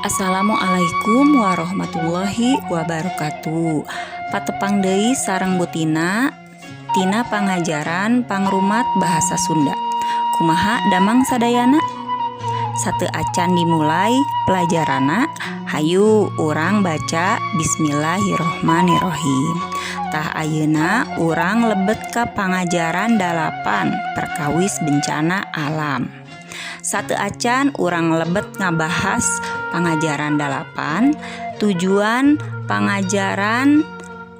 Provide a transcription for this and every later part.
Assalamualaikum warahmatullahi wabarakatuh. Patepang deui sareng Butina tina pangajaran pangrumat bahasa Sunda. Kumaha damang sadayana? Sateu acan dimulai pelajarana. Hayu urang baca Bismillahirrohmanirrohim. Tah ayeuna urang lebet ka pangajaran 8 perkawis bencana alam. Sateu acan urang lebet ngabahas pangajaran 8. Tujuan pangajaran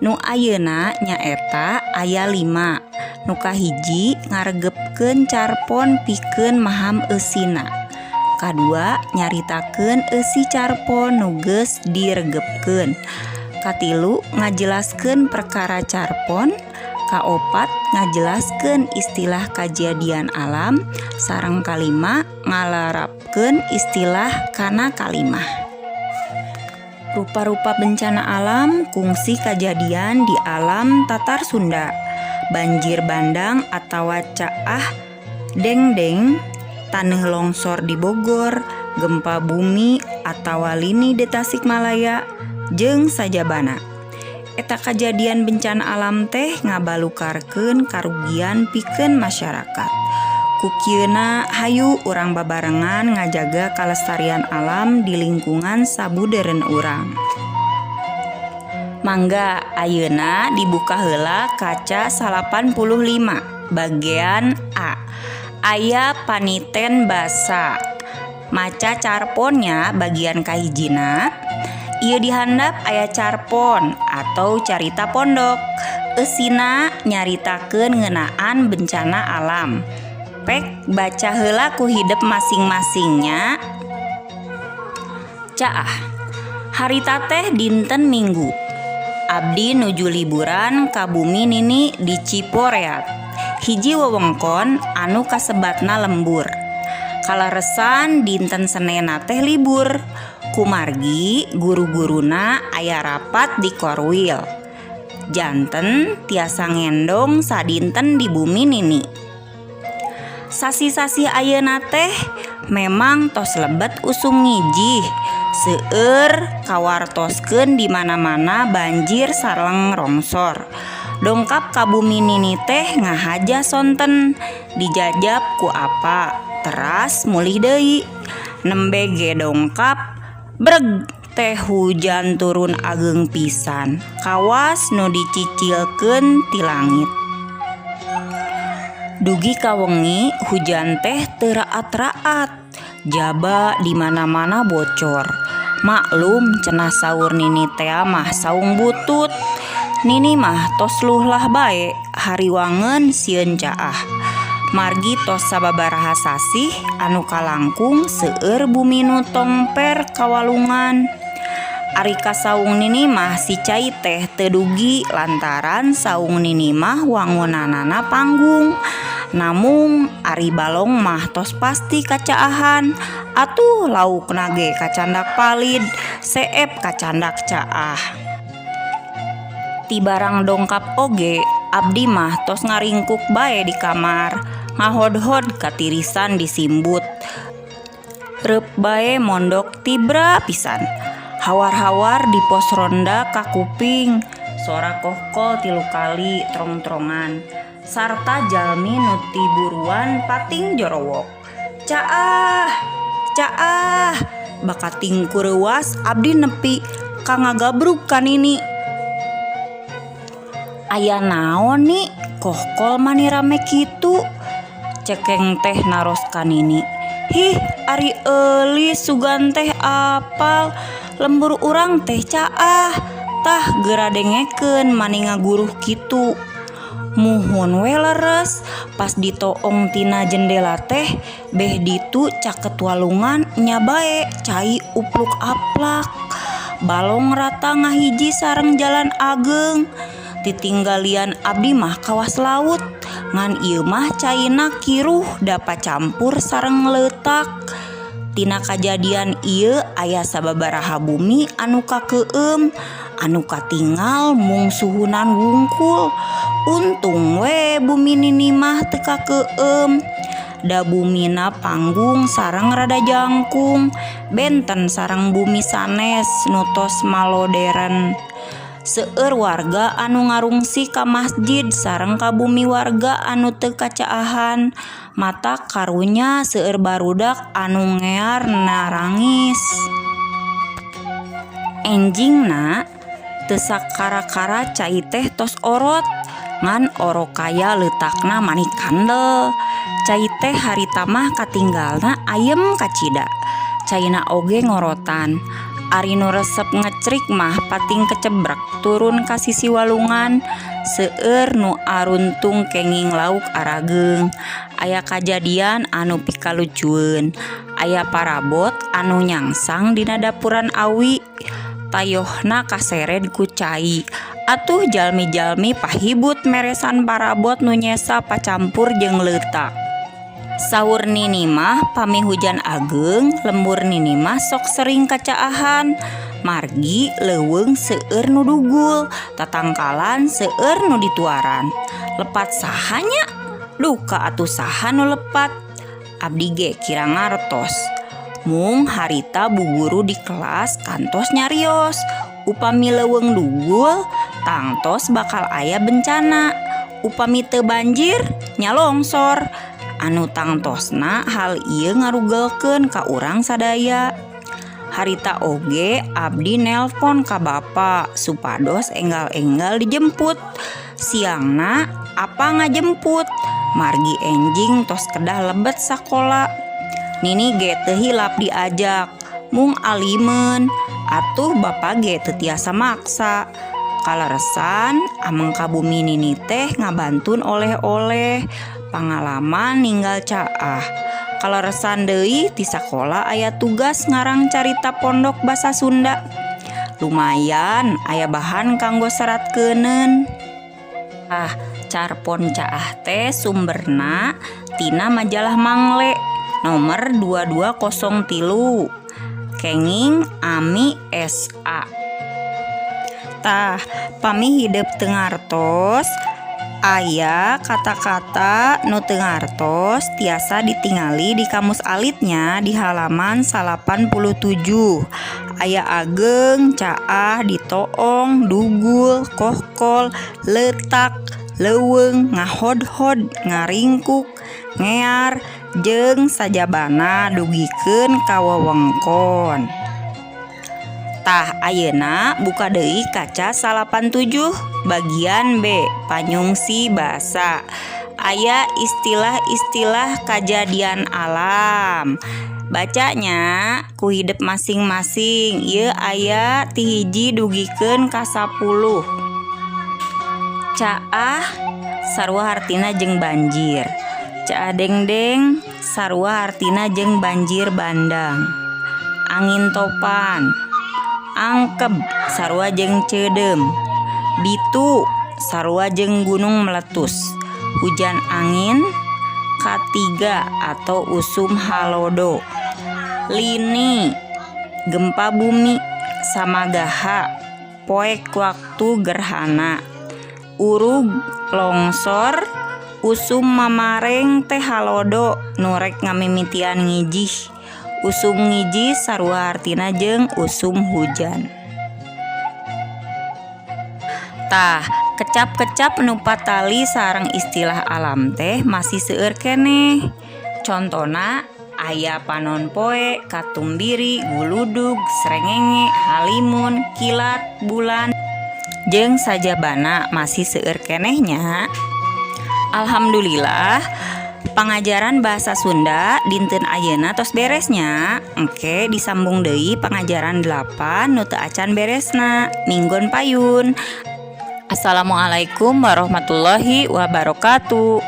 nu ayeuna nyaeta aya 5. Nu kahiji ngaregepkeun carpon pikeun maham eusina. Kadua nyaritakeun eusi carpon nu geus diregepkeun. Katilu ngajelaskeun perkara carpon. Kaopat ngajelaskeun istilah kajadian alam. Sareng kalima ngalarapkeun istilah kana kalimah. Rupa-rupa bencana alam kungsi kajadian di alam Tatar Sunda. Banjir bandang atawa caah dengdeng, taneuh longsor di Bogor, gempa bumi atawa lini di Tasikmalaya, jeung sajabana. Eta kajadian bencana alam teh ngabalukarkeun karugian pikeun masyarakat. Kukieuna hayu urang babarengan ngajaga kalestarian alam di lingkungan sabudeureun urang. Mangga ayeuna dibuka heula kaca 85 bagian A. Aya paniten basa. Maca carponnya bagian kahijina. Ieu dihandap aya carpon atau carita pondok. Eusina nyaritakeun ngeunaan bencana alam. Pek baca heula ku hidep masing-masingnya. Caah. Harita teh dinten Minggu. Abdi nuju liburan ka bumi nini di Ciporeat. Hiji wewengkon anu kasebatna lembur. Kalaresan dinten Senena teh libur. Kumargi guru-guruna aya rapat di Korwil. Janten tiasa ngendong sadinten di bumi nini. Sasi-sasi ayeuna teh memang tos lebet usung ngijih. Seueur kawartoskeun di mana-mana banjir sareng rongsor. Dongkap ka bumi nini teh ngahaja sonten. Dijajab ku apa? Teras mulih deui. Nembe ge dongkap breg teh hujan turun ageng pisan. Kawas nu dicicilkeun ti langit. Dugi ka wengi hujan teh teu raat-raat. Jaba di mana-mana bocor. Maklum cenah saur nini teh mah saung butut. Nini mah tos luhlah bae hariwangeun sieun caah. Margi tos sababaraha sasih anu kalangkung seueur bumi nu tongper kawalungan. Ari ka saung nini mah si cai teh teu dugi lantaran saung nini mah wangunanana panggung. Namung ari balong mah tos pasti kacaahan. Atuh laukna ge kacandak palid, seep kacandak caah. Ti barang dongkap oge abdi mah tos ngaringkuk bae di kamar. Ngahodhod katirisan disimbut. Reup bae mondok tibra pisan. Hawar-hawar di pos ronda ka kuping. Sora kohkol 3 kali trong-trongan. Sarta jalmi nu ti buruan pating jorowok. Caah, caah. Bakating kureuwas abdi nepi ka ngagabrug ka nini. Aya naon ni? Kohkol mani rame kitu. Cekeng teh naros ka nini. Hih, ari eulis sugan teh apal. Lembur urang teh caah. Tah geura dengekeun mani ngaguruh kitu. Muhun we leres. Pas ditoong tina jendela teh beh ditu caket walungan nya bae cai upluk aplak. Balong rata ngahiji sareng jalan ageng. Titinggalian abdi mah kawas laut. Ngan ieu mah caina kiruh dapat campur sareng leutak. Tina kajadian ieu aya sababaraha bumi anu kakeueum, anu katingal mung suhunan wungkul. Untung we bumi nini mah teu kakeueum. Da bumina panggung sareng rada jangkung, benten sareng bumi sanes nutos maloderen. Seueur warga anu ngarungsi ka masjid sareng ka bumi warga anu teu kacaahan, mata karunya seueur barudak anu ngear narangis. Enjingna teu sakara-kara cai teh tos orot, ngan orokaya leutakna manik kandel. Cai teh harita mah katinggalna ayem kacida, caina oge ngorotan. Ari nu resep ngecrik mah pating kecebrak turun ka sisi walungan, seueur nu aruntung kenging lauk arageung. Aya kajadian anu pikalucueun, aya parabot anu nyangsang dina dapuran awi, tayohna kasered ku cai. Atuh jalmi-jalmi pahibut meresan parabot nu nyesa pacampur jeung leutak. Saur Nini mah pami hujan ageng, lembur Nini mah sok sering kacaahan. Margi leuweung seueur nu dugul, tatangkalan seueur nu dituaran. Lepat sahanya? Duka atuh saha nu lepat. Abdi ge kira ngartos. Mung harita buburu di kelas kantos nyarios. Upami leuweung dugul, tangtos bakal aya bencana. Upami teu banjir, nya longsor. Anu tangtosna hal ieu ngarugelkeun ka urang sadaya. Harita oge abdi nelpon ka bapa supados enggal-enggal dijemput. Siangna apa ngajemput, margi enjing tos kedah lebet sakola. Nini ge teu hilap diajak, mung alimeun. Atuh bapa ge teu tiasa maksa. Kalaresan ameng ka bumi Nini teh ngabantun oleh-oleh. Pangalaman ninggal caah. Kalaresan deui ti sakola aya tugas ngarang carita pondok basa Sunda. Lumayan aya bahan kanggo seratkeunun. Carpon caah teh sumberna tina majalah Mangle nomor 2203. Kenging Ami SA. Pami hidup teu ngartos aya kata-kata nu teu ngartos tiasa ditingali di kamus alitnya di halaman 87. Aya ageng, caah, ditoong, dugul, kohkol, letak, leuweung, ngahodhod, ngaringkuk, ngear, jeung sajabana dugikeun ka wewengkon. Ayeuna buka deui kaca 87 bagian B panyungsi basa. Aya istilah-istilah kajadian alam. Bacanya ku hidup masing-masing. Ieu aya ti hiji dugikeun ka 10. Caah sarua hartina jeung banjir. Caah dengdeng sarua hartina jeung banjir bandang. Angin topan, angkeb sarua jeung ceudem, bitu sarua jeung gunung meletus, hujan angin, katiga atau usum halodo, lini, gempa bumi, samagaha, poek waktu gerhana, urug, longsor, usum mamareng teh halodo nurek ngamimitian ngijih. Usum ngiji sarua artina jeung usum hujan. Kecap-kecap nu patali sareng istilah alam teh masih seueur keneh. Contona aya panon poe, katumbiri, guludug, srengenge, halimun, kilat, bulan, jeung sajabana masih seueur kenehnya. Alhamdulillah pangajaran bahasa Sunda dinten ayeuna tos beresnya. Engke disambung deui pangajaran 8 nu teu acan beresna. Minggon payun. Assalamualaikum warahmatullahi wabarakatuh.